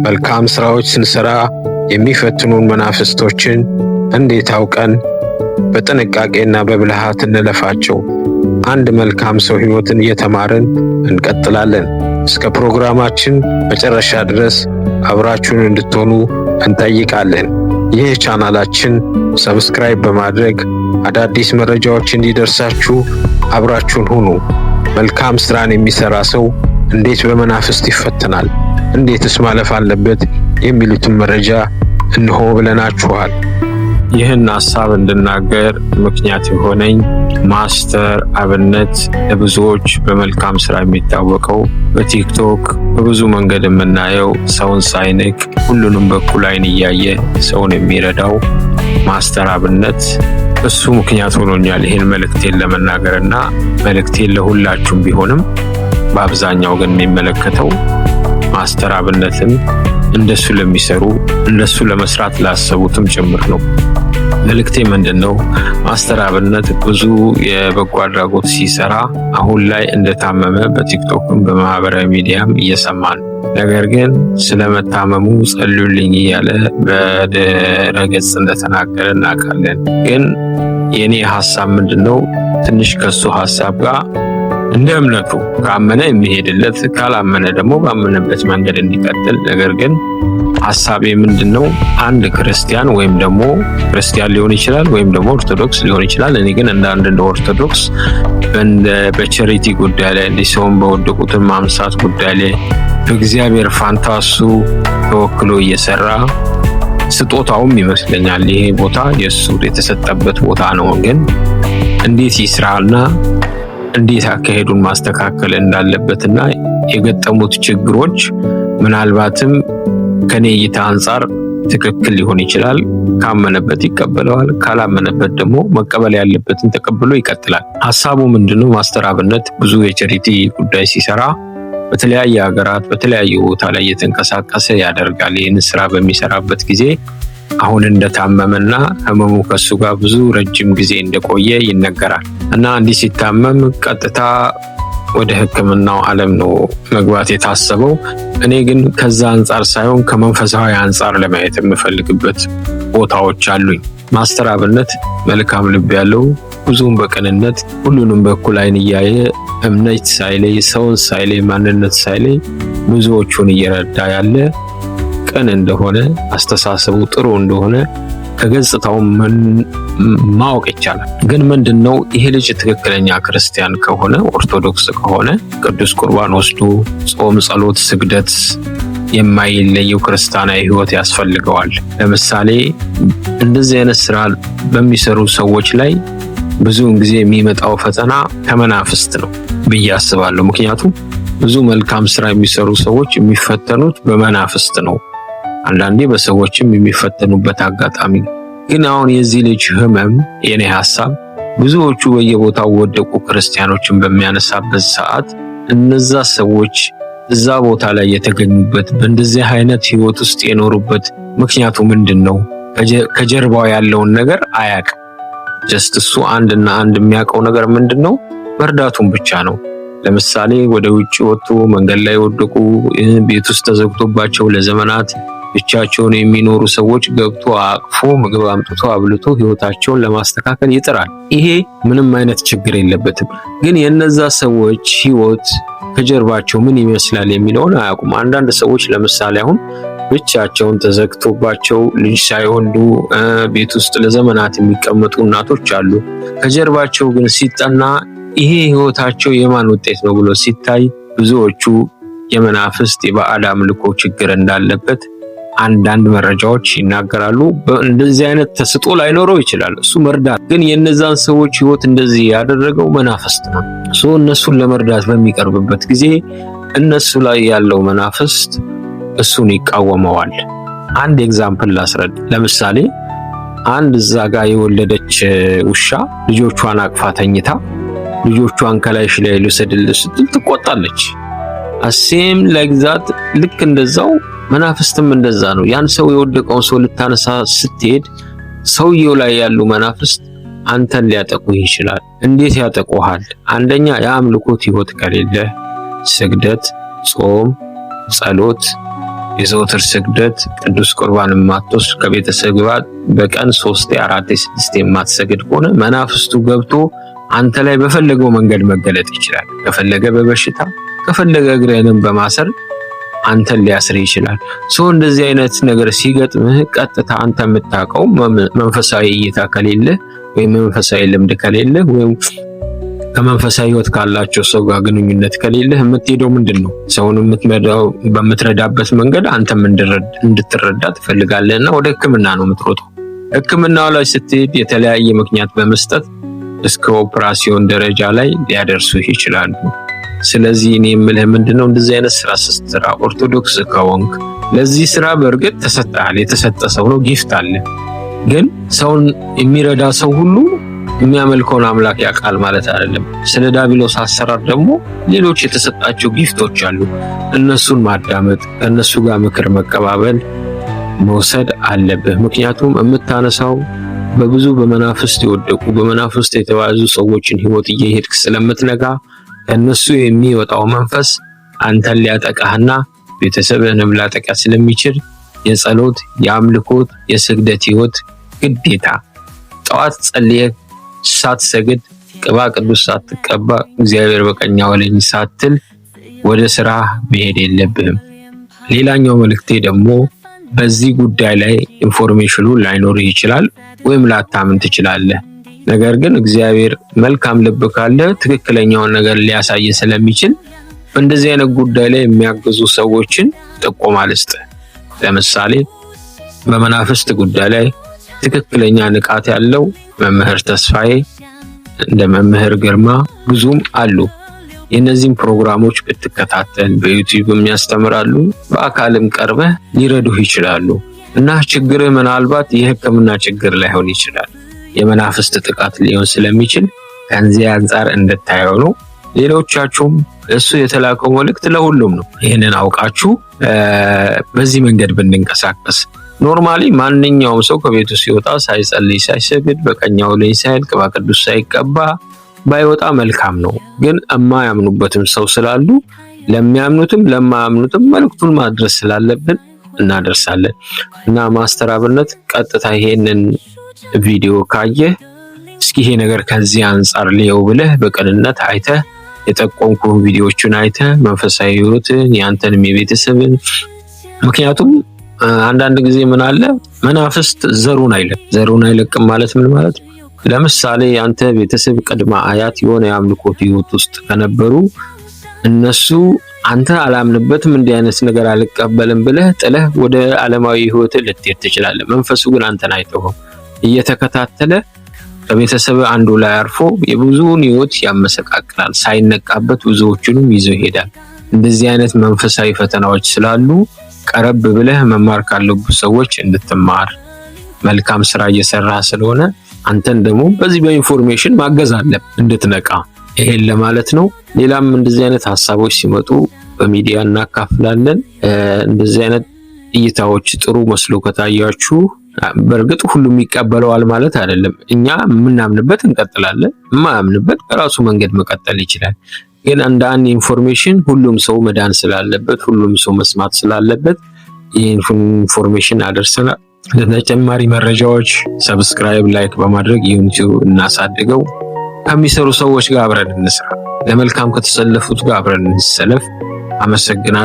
መልካም ስራዎች ስንሰራ የሚፈትኑን መናፍስቶችን እንዴት አውቀን በጥንቃቄና በብልሃት እንለፋቸው? አንድ መልካም ሰው ሕይወትን እየተማርን እንቀጥላለን። እስከ ፕሮግራማችን መጨረሻ ድረስ አብራችሁን እንድትሆኑ እንጠይቃለን። ይህ ቻናላችን ሰብስክራይብ በማድረግ አዳዲስ መረጃዎች እንዲደርሳችሁ አብራችሁን ሁኑ። መልካም ስራን የሚሰራ ሰው እንዴት በመናፍስት ይፈተናል? እንዴትስ ማለፍ አለበት? የሚሉትን መረጃ እንሆ ብለናችኋል። ይህን ሐሳብ እንድናገር ምክንያት የሆነኝ ማስተር አብነት ለብዙዎች በመልካም ስራ የሚታወቀው በቲክቶክ በብዙ መንገድ የምናየው ሰውን ሳይንቅ ሁሉንም በኩል አይን እያየ ሰውን የሚረዳው ማስተር አብነት እሱ ምክንያት ሆኖኛል ይህን መልእክቴን ለመናገርና መልእክቴን ለሁላችሁም ቢሆንም በአብዛኛው ግን የሚመለከተው ማስተር አብነትን እንደሱ ለሚሰሩ እንደሱ ለመስራት ላሰቡትም ጭምር ነው። መልእክቴ ምንድነው? ማስተር አብነት ብዙ የበጎ አድራጎት ሲሰራ አሁን ላይ እንደታመመ በቲክቶክም በማህበራዊ ሚዲያም እየሰማን፣ ነገር ግን ስለመታመሙ ጸልዩልኝ እያለ በድረገጽ እንደተናገረ እናውቃለን። ግን የኔ ሐሳብ ምንድነው? ትንሽ ከሱ ሐሳብ ጋር እንደ እምነቱ ካመነ የሚሄድለት፣ ካላመነ ደግሞ ባመነበት መንገድ እንዲቀጥል። ነገር ግን ሐሳቤ ምንድነው? አንድ ክርስቲያን ወይም ደግሞ ክርስቲያን ሊሆን ይችላል ወይም ደግሞ ኦርቶዶክስ ሊሆን ይችላል። እኔ ግን እንደ አንድ ኦርቶዶክስ በቸሪቲ ጉዳይ ላይ ሰውን በወደቁትን ማምሳት ጉዳይ ላይ በእግዚአብሔር ፋንታ እሱ ተወክሎ እየሰራ ስጦታውም ይመስለኛል ይሄ ቦታ የእሱ የተሰጠበት ቦታ ነው። ግን እንዴት ይስራና እንዴት አካሄዱን ማስተካከል እንዳለበትና የገጠሙት ችግሮች ምናልባትም ከኔ እይታ አንጻር ትክክል ሊሆን ይችላል። ካመነበት ይቀበለዋል፣ ካላመነበት ደግሞ መቀበል ያለበትን ተቀብሎ ይቀጥላል። ሐሳቡ ምንድነው? ማስተር አብነት ብዙ የቸሪቲ ጉዳይ ሲሰራ በተለያየ ሀገራት በተለያየ ቦታ ላይ እየተንቀሳቀሰ ያደርጋል። ይህን ስራ በሚሰራበት ጊዜ አሁን እንደታመመና ህመሙ ከሱ ጋር ብዙ ረጅም ጊዜ እንደቆየ ይነገራል። እና እንዲህ ሲታመም ቀጥታ ወደ ሕክምናው ዓለም ነው መግባት የታሰበው። እኔ ግን ከዛ አንጻር ሳይሆን ከመንፈሳዊ አንጻር ለማየት የምፈልግበት ቦታዎች አሉኝ። ማስተር አብነት መልካም ልብ ያለው ብዙም በቅንነት ሁሉንም በኩል አይን እያየ እምነት ሳይለይ ሰውን ሳይለይ ማንነት ሳይለይ ብዙዎቹን እየረዳ ያለ ቅን እንደሆነ አስተሳሰቡ ጥሩ እንደሆነ ከገጽታው ማወቅ ይቻላል። ግን ምንድነው ይሄ ልጅ ትክክለኛ ክርስቲያን ከሆነ ኦርቶዶክስ ከሆነ ቅዱስ ቁርባን ወስዶ ጾም፣ ጸሎት፣ ስግደት የማይለየው ክርስቲያናዊ ህይወት ያስፈልገዋል። ለምሳሌ እንደዚህ አይነት ስራ በሚሰሩ ሰዎች ላይ ብዙውን ጊዜ የሚመጣው ፈተና ከመናፍስት ነው ብዬ አስባለሁ። ምክንያቱም ብዙ መልካም ስራ የሚሰሩ ሰዎች የሚፈተኑት በመናፍስት ነው። አንዳንዴ በሰዎችም የሚፈተኑበት አጋጣሚ። ግን አሁን የዚህ ልጅ ህመም የኔ ሐሳብ ብዙዎቹ በየቦታው ወደቁ ክርስቲያኖችን በሚያነሳበት ሰዓት እነዛ ሰዎች እዛ ቦታ ላይ የተገኙበት በእንደዚህ አይነት ህይወት ውስጥ የኖሩበት ምክንያቱ ምንድነው? ከጀርባው ያለውን ነገር አያውቅም። ጀስት እሱ አንድና አንድ የሚያውቀው ነገር ምንድነው? መርዳቱን ብቻ ነው። ለምሳሌ ወደ ውጪ ወጥቶ መንገድ ላይ ወደቁ፣ ቤት ውስጥ ተዘግቶባቸው ለዘመናት ብቻቸውን የሚኖሩ ሰዎች ገብቶ አቅፎ ምግብ አምጥቶ አብልቶ ህይወታቸውን ለማስተካከል ይጥራል። ይሄ ምንም አይነት ችግር የለበትም። ግን የነዛ ሰዎች ህይወት ከጀርባቸው ምን ይመስላል የሚለውን አያውቁም። አንዳንድ ሰዎች ለምሳሌ አሁን ብቻቸውን ተዘግቶባቸው ልጅ ሳይወልዱ ቤት ውስጥ ለዘመናት የሚቀመጡ እናቶች አሉ። ከጀርባቸው ግን ሲጠና ይሄ ህይወታቸው የማን ውጤት ነው ብሎ ሲታይ ብዙዎቹ የመናፍስት የባዕድ አምልኮ ችግር እንዳለበት አንዳንድ መረጃዎች ይናገራሉ። እንደዚህ አይነት ተስጦ ላይኖረው ይችላል እሱ መርዳት፣ ግን የነዛን ሰዎች ህይወት እንደዚህ ያደረገው መናፍስት ነው። እነሱን ለመርዳት በሚቀርብበት ጊዜ እነሱ ላይ ያለው መናፍስት እሱን ይቃወመዋል። አንድ ኤግዛምፕል ላስረዳ። ለምሳሌ አንድ እዛ ጋር የወለደች ውሻ ልጆቿን አቅፋ ተኝታ ልጆቿን ከላይሽ ላይ ልሰድልሽ ስትል ትቆጣለች። አሴም ላይክ ልክ እንደዛው መናፍስትም እንደዛ ነው። ያን ሰው የወደቀውን ሰው ልታነሳ ስትሄድ ሰውየው ላይ ያሉ መናፍስት አንተን ሊያጠቁ ይችላል። እንዴት ያጠቁሃል? አንደኛ የአምልኮት ህይወት ከሌለ፣ ስግደት፣ ጾም፣ ጸሎት የዘወትር ስግደት ቅዱስ ቁርባን የማትወስድ ከቤተሰብ ጋር በቀን 3 4 6 የማትሰግድ ከሆነ መናፍስቱ ገብቶ አንተ ላይ በፈለገው መንገድ መገለጥ ይችላል። ከፈለገ በበሽታ ከፈለገ እግርህንም በማሰር አንተን ሊያስር ይችላል። እንደዚህ አይነት ነገር ሲገጥምህ ቀጥታ አንተ የምታውቀው መንፈሳዊ እይታ ከሌለ ወይም መንፈሳዊ ልምድ ከሌለ ወይም ከመንፈሳዊ ህይወት ካላቸው ሰው ጋር ግንኙነት ከሌለ የምትሄደው ምንድነው? ሰውን በምትረዳበት መንገድ አንተም እንድትረዳ ትፈልጋለህና ወደ ሕክምና ነው የምትሮጠው። ሕክምናው ላይ ስትሄድ የተለያየ ምክንያት በመስጠት እስከ ኦፕራሲዮን ደረጃ ላይ ሊያደርሱ ይችላሉ። ስለዚህ እኔ የምልህ ምንድነው እንደዚህ አይነት ስራ ስትሰራ ኦርቶዶክስ ከሆንክ ለዚህ ስራ በእርግጥ ተሰጥቷል፣ የተሰጠ ሰው ነው፣ ጊፍት አለ። ግን ሰውን የሚረዳ ሰው ሁሉ የሚያመልከውን አምላክ ያውቃል ማለት አይደለም። ስለ ዲያብሎስ አሰራር ደግሞ ሌሎች የተሰጣቸው ጊፍቶች አሉ። እነሱን ማዳመጥ፣ ከነሱ ጋር ምክር መቀባበል መውሰድ አለብህ። ምክንያቱም የምታነሳው በብዙ በመናፍስት የወደቁ በመናፍስት የተያዙ ሰዎችን ህይወት እየሄድክ ስለምትነጋ ከነሱ የሚወጣው መንፈስ አንተን ሊያጠቃህና ቤተሰብህንም ሊያጠቃ ስለሚችል የጸሎት፣ የአምልኮት፣ የስግደት ህይወት ግዴታ ጠዋት ጸልየህ ሳትሰግድ ቅባ ቅዱስ ሳትቀባ እግዚአብሔር በቀኝ አዋለኝ ሳትል ወደ ስራ መሄድ የለብህም። ሌላኛው መልእክቴ ደግሞ በዚህ ጉዳይ ላይ ኢንፎርሜሽኑ ላይኖርህ ይችላል ወይም ላታምን ትችላለህ። ነገር ግን እግዚአብሔር መልካም ልብ ካለ ትክክለኛውን ነገር ሊያሳይ ስለሚችል በእንደዚህ አይነት ጉዳይ ላይ የሚያግዙ ሰዎችን ጥቆማ ልስጥህ። ለምሳሌ በመናፍስት ጉዳይ ላይ ትክክለኛ ንቃት ያለው መምህር ተስፋዬ እንደ መምህር ግርማ ብዙም አሉ። የነዚህን ፕሮግራሞች ብትከታተል በዩቲዩብም ያስተምራሉ፣ በአካልም ቀርበህ ሊረዱህ ይችላሉ። እና ችግርህ ምናልባት የሕክምና ችግር ላይሆን ይችላል፣ የመናፍስት ጥቃት ሊሆን ስለሚችል ከዚህ አንፃር እንድታየው ነው። ሌሎቻችሁም እሱ የተላከው መልእክት ለሁሉም ነው። ይህንን አውቃችሁ በዚህ መንገድ ብንንቀሳቀስ ኖርማሊ ማንኛውም ሰው ከቤቱ ሲወጣ ሳይጸልይ ሳይሰግድ በቀኛው ላይ ሳይል ቅባ ቅዱስ ሳይቀባ ባይወጣ መልካም ነው። ግን የማያምኑበትም ሰው ስላሉ ለሚያምኑትም ለማያምኑትም መልእክቱን ማድረስ ስላለብን እናደርሳለን። እና ማስተር አብነት ቀጥታ ይሄንን ቪዲዮ ካየህ እስኪ ይሄ ነገር ከዚህ አንፃር ሊየው ብለህ በቅንነት አይተህ የጠቆምኩ ቪዲዮዎችን አይተህ መንፈሳዊ ህይወትን ያንተንም የቤተሰብን ምክንያቱም አንዳንድ ጊዜ ምን አለ መናፍስት ዘሩን አይለቅም ማለት ምን ማለት ነው? ለምሳሌ ያንተ ቤተሰብ ቅድመ አያት የሆነ የአምልኮት ህይወት ውስጥ ከነበሩ እነሱ አንተ አላምንበትም እንዲህ አይነት ነገር አልቀበልም ብለህ ጥለህ ወደ ዓለማዊ ህይወት ልትሄድ ትችላለህ። መንፈሱ ግን አንተን አይተውም። እየተከታተለ ከቤተሰብ አንዱ ላይ አርፎ የብዙውን ህይወት ያመሰቃቅላል። ሳይነቃበት ብዙዎቹንም ይዞ ይሄዳል። እንደዚህ አይነት መንፈሳዊ ፈተናዎች ስላሉ ቀረብ ብለህ መማር ካለብህ ሰዎች እንድትማር መልካም ስራ እየሰራ ስለሆነ አንተን ደግሞ በዚህ በኢንፎርሜሽን ማገዝ አለብህ እንድትነቃ። ይሄን ለማለት ነው። ሌላም እንደዚህ አይነት ሐሳቦች ሲመጡ በሚዲያ እናካፍላለን። እንደዚህ አይነት እይታዎች ጥሩ መስሎ ከታያችሁ በእርግጥ ሁሉም ይቀበለዋል ማለት አይደለም። እኛ የምናምንበት እንቀጥላለን፣ የማያምንበት በራሱ መንገድ መቀጠል ይችላል። ግን እንደ አንድ ኢንፎርሜሽን ሁሉም ሰው መዳን ስላለበት ሁሉም ሰው መስማት ስላለበት ይህን ኢንፎርሜሽን አደርሰናል። ለተጨማሪ መረጃዎች ሰብስክራይብ፣ ላይክ በማድረግ ዩቲዩብ እናሳድገው። ከሚሰሩ ሰዎች ጋር አብረን እንስራ። ለመልካም ከተሰለፉት ጋር አብረን እንሰለፍ። አመሰግናለሁ።